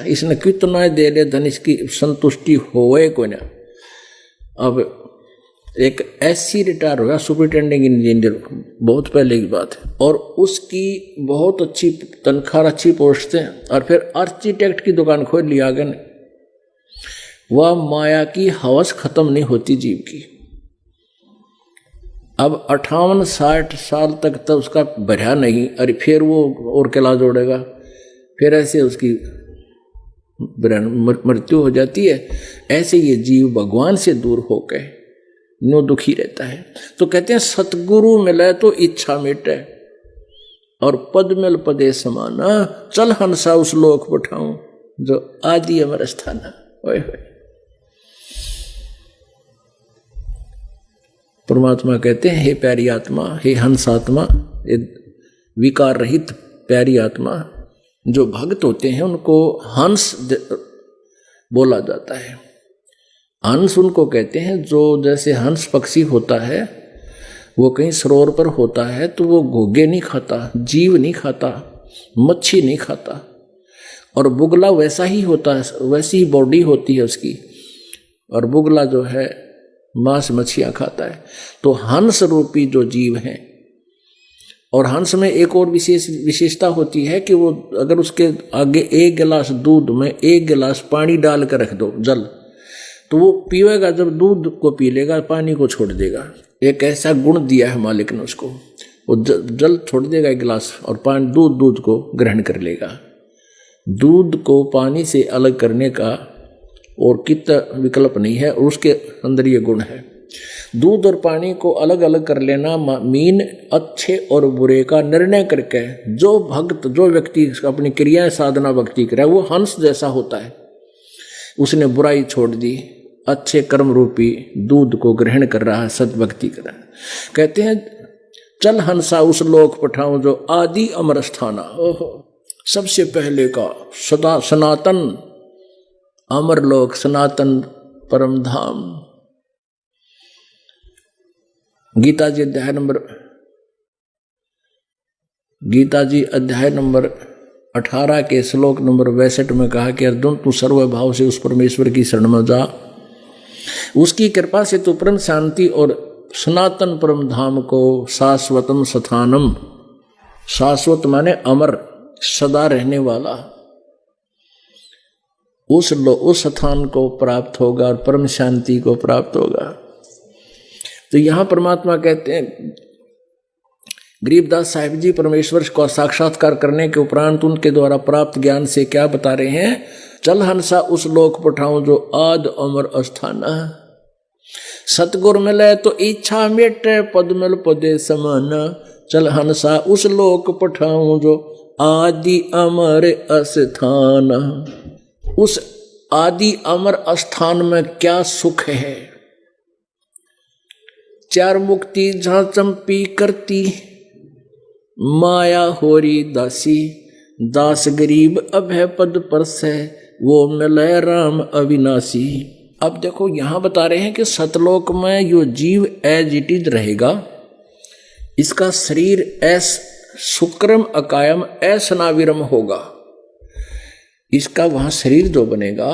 इसने कितना दे ले धन, इसकी संतुष्टि होए कोई ना। अब एक एससी रिटायर हुआ, सुपरिटेंडिंग इंजीनियर, बहुत पहले की बात है, और उसकी बहुत अच्छी तनख्वाह, अच्छी पोस्ट है, और फिर आर्किटेक्ट की दुकान खोल लिया आगे ने। वह माया की हवस खत्म नहीं होती जीव की। अब 58-60 साल तक तो उसका बढ़ा नहीं, अरे फिर वो और किला जोड़ेगा, फिर ऐसे उसकी मृत्यु हो जाती है। ऐसे ये जीव भगवान से दूर होकर नो दुखी रहता है। तो कहते हैं सतगुरु मिले तो इच्छा मिटे, और पद मिल पदे समाना, चल हंसा उस लोक पठाऊं जो आदि अमर स्थाना। ओए होए, परमात्मा कहते हैं हे प्यारी आत्मा, हे हंस आत्मा, ये विकार रहित प्यारी आत्मा, जो भक्त होते हैं उनको हंस बोला जाता है। हंस उनको कहते हैं जो, जैसे हंस पक्षी होता है, वो कहीं सरोवर पर होता है तो वो घोगे नहीं खाता, जीव नहीं खाता, मच्छी नहीं खाता, और बुगला वैसा ही होता है, वैसी ही बॉडी होती है उसकी, और बुगला जो है मांस मच्छियाँ खाता है। तो हंस रूपी जो जीव हैं, और हंस में एक और विशेषता होती है कि वो अगर उसके आगे एक गिलास दूध में एक गिलास पानी डाल कर रख दो, जल, तो वो पीएगा, जब दूध को पी लेगा पानी को छोड़ देगा। एक ऐसा गुण दिया है मालिक ने उसको, वो जल छोड़ देगा एक गिलास, और पानी दूध को ग्रहण कर लेगा। दूध को पानी से अलग करने का और कितना विकल्प नहीं है, और उसके अंदर ये गुण है। दूध और पानी को अलग अलग कर लेना मीन अच्छे और बुरे का निर्णय करके जो भक्त, जो व्यक्ति अपनी क्रियाएं साधना भक्ति करे, वो हंस जैसा होता है। उसने बुराई छोड़ दी, अच्छे कर्म रूपी दूध को ग्रहण कर रहा है, सद्भक्ति कर रहा है। कहते हैं चल हंसा उस लोक पठाऊं जो आदि अमर स्थाना। ओहो, सबसे पहले का सदा सनातन अमर लोक, सनातन परम धाम। गीता जी अध्याय नंबर 18 के श्लोक नंबर 62 में कहा कि अर्जुन, तू सर्वभाव से उस परमेश्वर की शरण में जा, उसकी कृपा से तू परम शांति और सनातन परम धाम को, शाश्वतम स्थानम, शाश्वत माने अमर, सदा रहने वाला, उस स्थान को प्राप्त होगा और परम शांति को प्राप्त होगा। तो यहां परमात्मा कहते हैं, गरीबदास साहिब जी परमेश्वर को साक्षात्कार करने के उपरांत उनके द्वारा प्राप्त ज्ञान से क्या बता रहे हैं? चल हंसा उस लोक पठाऊं जो आद अमर अस्थाना। सतगुर मिले तो इच्छा मिटे, पद मिल पदे समाना। चल हंसा उस लोक पठाऊं जो आदि अमर अस्थाना। उस आदि अमर स्थान में क्या सुख है? चार मुक्ति जहां चंपी करती, माया होरी दासी, दास गरीब अभय पद पर से, वो मिले राम अविनाशी। अब देखो यहां बता रहे हैं कि सतलोक में यो जीव एज इट इज रहेगा, इसका शरीर एस शुक्रम अकायम असनाविरम होगा। इसका वहां शरीर जो बनेगा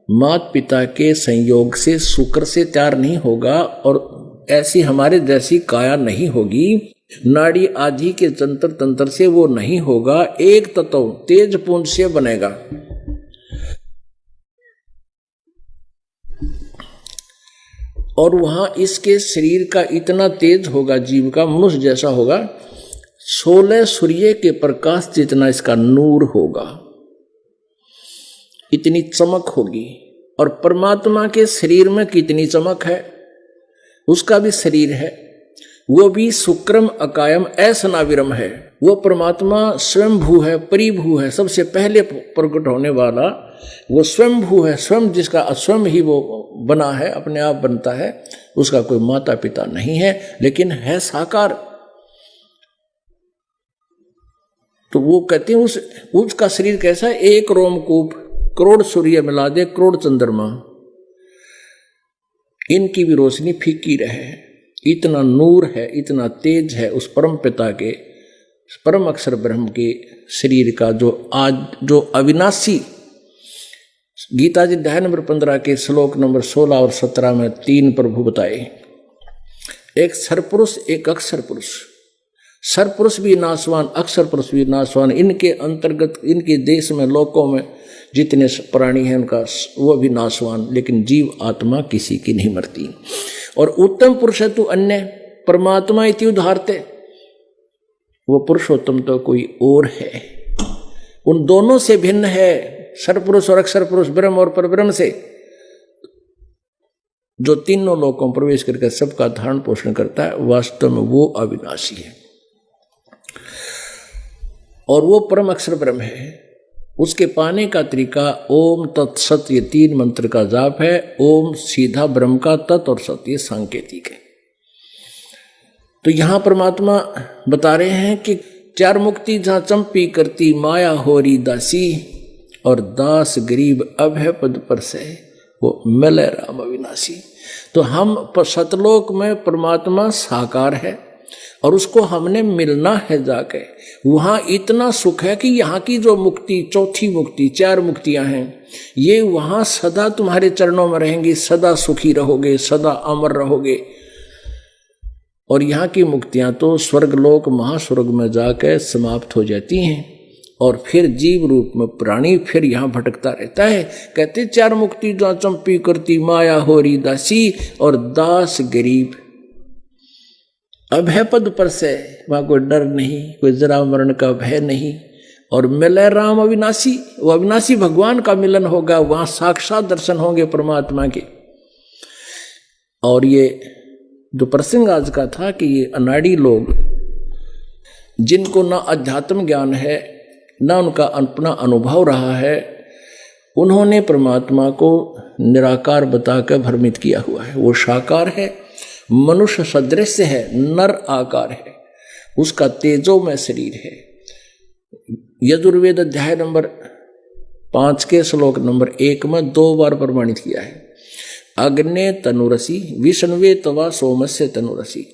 माता पिता के संयोग से शुक्र से तैयार नहीं होगा, और ऐसी हमारे जैसी काया नहीं होगी, नाड़ी आदि के जंतर तंत्र से वो नहीं होगा, एक तत्व तेज पुंज से बनेगा। और वहां इसके शरीर का इतना तेज होगा, जीव का मनुष्य जैसा होगा, 16 सूर्य के प्रकाश जितना इसका नूर होगा, इतनी चमक होगी। और परमात्मा के शरीर में कितनी चमक है, उसका भी शरीर है, वो भी शुक्रम अकायम असनाविरम है। वो परमात्मा स्वयंभू है, परिभू है, सबसे पहले प्रकट होने वाला वो स्वयंभू है, स्वयं जिसका स्वयं ही वो बना है, अपने आप बनता है, उसका कोई माता पिता नहीं है, लेकिन है साकार। तो वो कहते हैं उसका शरीर कैसा है? एक रोमकूप करोड़ सूर्य मिला दे, करोड़ चंद्रमा, इनकी भी रोशनी फीकी रहे, इतना नूर है, इतना तेज है उस परम पिता के, परम अक्षर ब्रह्म के शरीर का, जो अविनाशी गीता जी अध्याय नंबर 15 के श्लोक नंबर 16 और 17 में 3 प्रभु बताए, एक सरपुरुष एक अक्षर पुरुष। सरपुरुष भी नाशवान, अक्षर पुरुष भी नाशवान। इनके अंतर्गत इनके देश में लोकों में जितने प्राणी हैं उनका वो भी नाशवान, लेकिन जीव आत्मा किसी की नहीं मरती। और उत्तम पुरुष है तू अन्य परमात्मा इति उदाहरते, वो पुरुषोत्तम तो कोई और है, उन दोनों से भिन्न है, सरपुरुष और अक्षर पुरुष, ब्रह्म और परब्रह्म से, जो तीनों लोकों में प्रवेश करके सबका धारण पोषण करता है। वास्तव में वो अविनाशी है और वो परम अक्षर ब्रह्म है। उसके पाने का तरीका ओम तत्सत, ये 3 मंत्र का जाप है। ओम सीधा ब्रह्म का, तत् और सत ये सांकेतिक है। तो यहां परमात्मा बता रहे हैं कि 4 मुक्ति जहां चंपी करती माया होरी दासी, और दास गरीब अभय पद पर से वो मिले राम अविनाशी। तो हम सतलोक में परमात्मा साकार है और उसको हमने मिलना है जाके। वहाँ इतना सुख है कि यहाँ की जो मुक्ति, चौथी मुक्ति, 4 मुक्तियाँ हैं, ये वहाँ सदा तुम्हारे चरणों में रहेंगी, सदा सुखी रहोगे, सदा अमर रहोगे। और यहाँ की मुक्तियाँ तो स्वर्गलोक महास्वर्ग में जाकर समाप्त हो जाती हैं और फिर जीव रूप में प्राणी फिर यहाँ भटकता रहता है। कहते 4 मुक्ति जो चंपी करती माया होरी दासी, और दास गरीब अभय पद पर से, वहां कोई डर नहीं, कोई जरा मरण का भय नहीं। और मिले राम अविनाशी, वो अविनाशी भगवान का मिलन होगा, वहां साक्षात दर्शन होंगे परमात्मा के। और ये जो प्रसंग आज का था कि ये अनाड़ी लोग जिनको ना अध्यात्म ज्ञान है ना उनका अपना अनुभव रहा है, उन्होंने परमात्मा को निराकार बताकर भ्रमित किया हुआ है। वो साकार है, मनुष्य सदृश है, नर आकार है, उसका तेजोमय शरीर है। यजुर्वेद अध्याय नंबर 5 के श्लोक नंबर 1 में 2 बार प्रमाणित किया है। अग्ने तनुरसी विष्णुवे तवा सोमस्य तनुरसी।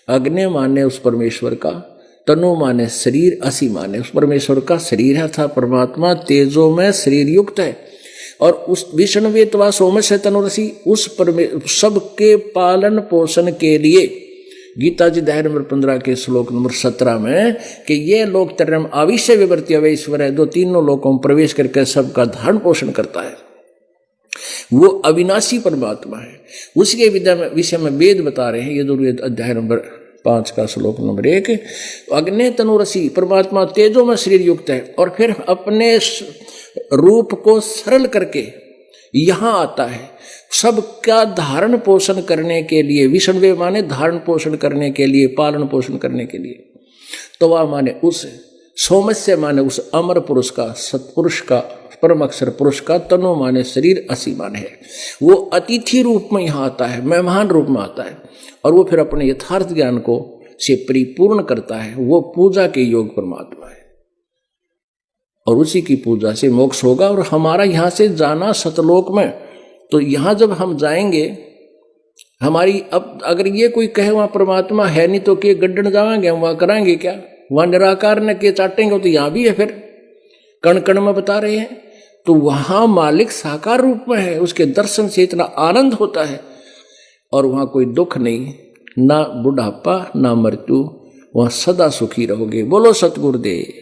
अग्नि माने उस परमेश्वर का, तनु माने शरीर, असी माने उस परमेश्वर का शरीर है, था परमात्मा तेजोमय शरीर युक्त है। और उस विष्णुवेतवा सोमस्य तनुरसी, उस सबके पालन पोषण के लिए गीता जी अध्याय नंबर 15 के श्लोक नंबर 17 में कि ये लोक तरम आविश्य विवर्ती अवैश्वर है, जो तीनों लोकों में प्रवेश करके सबका धारण पोषण करता है, वो अविनाशी परमात्मा है। उसके विषय में वेद बता रहे हैं। यजुर्वेद अध्याय नंबर 5 का श्लोक नंबर 1, अग्नि तनुरसी, परमात्मा तेजो में शरीर युक्त है और फिर अपने रूप को सरल करके यहां आता है सबका धारण पोषण करने के लिए। विष्णुवे माने धारण पोषण करने के लिए, पालन पोषण करने के लिए। तो वह माने उस सोमस्य माने उस अमर पुरुष का, सत्पुरुष का, परम अक्षर पुरुष का, तनु माने शरीर, असी माने है। वो अतिथि रूप में यहाँ आता है, मेहमान रूप में आता है और वो फिर अपने यथार्थ ज्ञान को से परिपूर्ण करता है। वो पूजा के योग परमात्मा है और उसी की पूजा से मोक्ष होगा। और हमारा यहाँ से जाना सतलोक में, तो यहाँ जब हम जाएंगे हमारी, अब अगर ये कोई कहे वहाँ परमात्मा है नहीं तो के गड्ढन जाएंगे हम, वहाँ कराएंगे क्या? वहाँ निराकार ने के चाटेंगे, तो यहाँ भी है फिर, कण कण में बता रहे हैं। तो वहाँ मालिक साकार रूप में है, उसके दर्शन से इतना आनंद होता है और वहाँ कोई दुख नहीं, ना बुढ़ापा ना मृत्यु, वहाँ सदा सुखी रहोगे। बोलो सतगुरुदेव।